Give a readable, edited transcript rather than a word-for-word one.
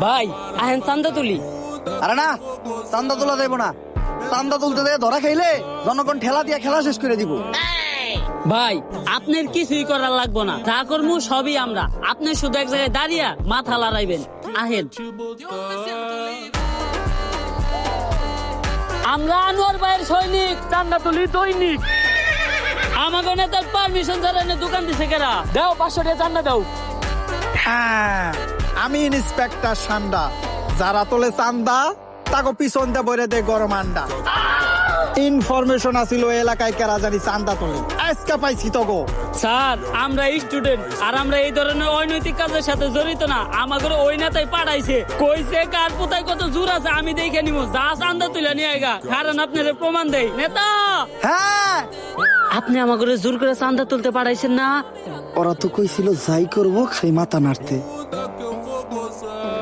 ভাই আহেন চান্দা তুলি। আরে না, চান্দা তোলা যাইব না। চান্দা তুলতে দিয়ে ধরা খাইলে জনগণ ঠেলা দিয়ে খেলা শেষ করে দিব। ভাই আপনার কিছুই করার লাগবো না, যা করবো সবই আমরা। আপনি শুধু এক জায়গায় দাঁড়িয়ে মাথা লড়াইবেন। আহেন, আমরা আনোয়ার ভাইয়ের সৈনিক, চান্দা তুলি দৈনিক। আমাকে নেতার পারমিশন ছাড়া এনে দোকান দিছে কেরা? দাও 500 টাকা চান্দা দাও। হ্যাঁ, আমি ইন্সপেক্টর সান্ডা। যারা তোলে চান্দা তাকে পিছন দিয়ে বইরে দেয় গরম আন্ডা। ইনফরমেশন আছিল এলাকায় কেরা জানি চান্দা তোলে, আজকে পাইছি তো গো। স্যার আমরা স্টুডেন্ট, আর আমরা এই ধরনের অনৈতিক কাজের সাথে জড়িত না। আমাদের ওই নেতাই পাঠাইছে, কইছে কার কোথায় কত জোর আছে আমি দেখে নিব। যা চান্দা তুলে নিয়ে আইগা, কারণ আপনার প্রমাণ দেয়। নেতা, হ্যাঁ, আপনি আমাকে জোর করে চান্দা তুলতে পাঠাইছেন না? ওরা তো কইছিল যাই করবো খাই মাথা নাড়তে।